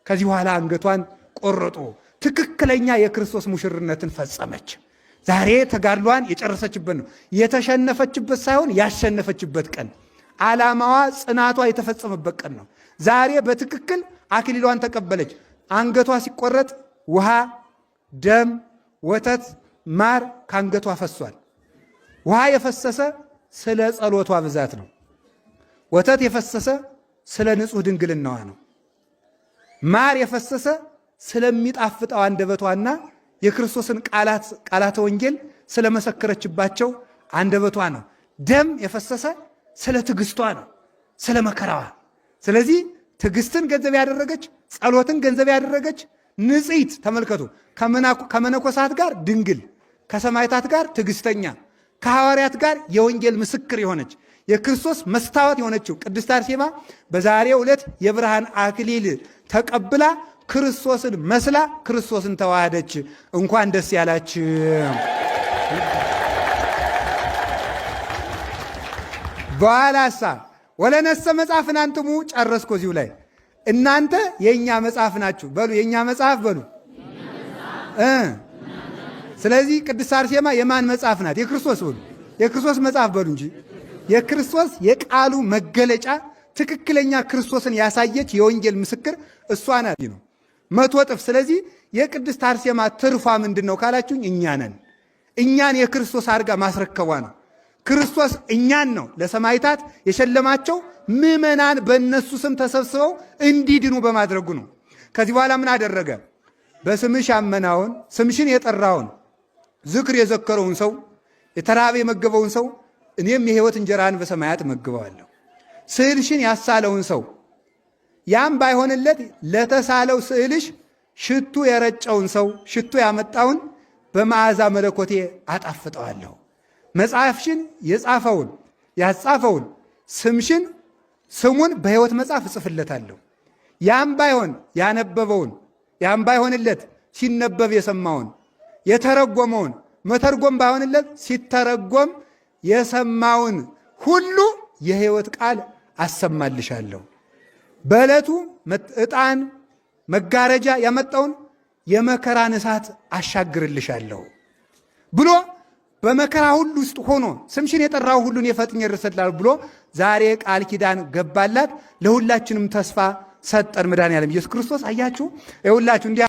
ከዚህ በኋላ አንገቷን ቆረጡ። ትክክለኛ የክርስቶስ ሙሽርነትን ፈጸመች። ዛሬ ተጋድሏን የጨረሰችበት ነው። የተሸነፈችበት ሳይሆን ያሸነፈችበት ቀን፣ ዓላማዋ ጽናቷ የተፈጸመበት ቀን ነው። ዛሬ በትክክል አክሊሏን ተቀበለች። አንገቷ ሲቆረጥ ውሃ፣ ደም፣ ወተት፣ ማር ከአንገቷ ፈሷል። ውሃ የፈሰሰ ስለ ጸሎቷ ብዛት ነው። ወተት የፈሰሰ ስለ ንጹሕ ድንግልናዋ ነው። ማር የፈሰሰ ስለሚጣፍጠው አንደበቷና የክርስቶስን ቃላተ ወንጌል ስለመሰከረችባቸው አንደበቷ ነው። ደም የፈሰሰ ስለ ትዕግስቷ ነው፣ ስለ መከራዋ። ስለዚህ ትዕግስትን ገንዘብ ያደረገች፣ ጸሎትን ገንዘብ ያደረገች ንጽሕት፣ ተመልከቱ፣ ከመነኮሳት ጋር ድንግል፣ ከሰማዕታት ጋር ትዕግስተኛ፣ ከሐዋርያት ጋር የወንጌል ምስክር የሆነች የክርስቶስ መስታወት የሆነችው ቅድስት አርሴማ በዛሬው ዕለት የብርሃን አክሊል ተቀብላ ክርስቶስን መስላ ክርስቶስን ተዋህደች። እንኳን ደስ ያላችሁ። በኋላሳ ወለነሰ መጽሐፍን አንትሙ፣ ጨረስኩ እዚሁ ላይ እናንተ የእኛ መጽሐፍ ናችሁ በሉ። የእኛ መጽሐፍ በሉ። ስለዚህ ቅድስት አርሴማ የማን መጽሐፍ ናት? የክርስቶስ በሉ። የክርስቶስ መጽሐፍ በሉ እንጂ የክርስቶስ የቃሉ መገለጫ ትክክለኛ ክርስቶስን ያሳየች የወንጌል ምስክር እሷ ናት ነው 100 እጥፍ። ስለዚህ የቅድስት አርሴማ ትርፏ ምንድን ነው ካላችሁኝ፣ እኛ ነን። እኛን የክርስቶስ አድርጋ ማስረከቧ ነው። ክርስቶስ እኛን ነው ለሰማዕታት የሸለማቸው፣ ምዕመናን በእነሱ ስም ተሰብስበው እንዲድኑ በማድረጉ ነው። ከዚህ በኋላ ምን አደረገ? በስምሽ ያመናውን፣ ስምሽን የጠራውን፣ ዝክር የዘከረውን ሰው፣ የተራበ የመገበውን ሰው እኔም የሕይወት እንጀራን በሰማያት መግበዋለሁ። ስዕልሽን ያሳለውን ሰው ያም ባይሆንለት ለተሳለው ስዕልሽ ሽቱ የረጨውን ሰው፣ ሽቱ ያመጣውን በመዓዛ መለኮቴ አጣፍጠዋለሁ። መጽሐፍሽን የጻፈውን ያጻፈውን ስምሽን ስሙን በሕይወት መጽሐፍ እጽፍለታለሁ። ያም ባይሆን ያነበበውን፣ ያም ባይሆንለት ሲነበብ የሰማውን፣ የተረጎመውን፣ መተርጎም ባይሆንለት ሲተረጎም የሰማውን ሁሉ የሕይወት ቃል አሰማልሻለሁ። በዕለቱ ዕጣን መጋረጃ ያመጣውን የመከራን እሳት አሻግርልሻለሁ ብሎ በመከራ ሁሉ ውስጥ ሆኖ ስምሽን የጠራው ሁሉን የፈጥኜ እርሰላለሁ ብሎ ዛሬ ቃል ኪዳን ገባላት። ለሁላችንም ተስፋ ሰጠን መድኃኔዓለም ኢየሱስ ክርስቶስ። አያችሁ፣ ይኸውላችሁ እንዲህ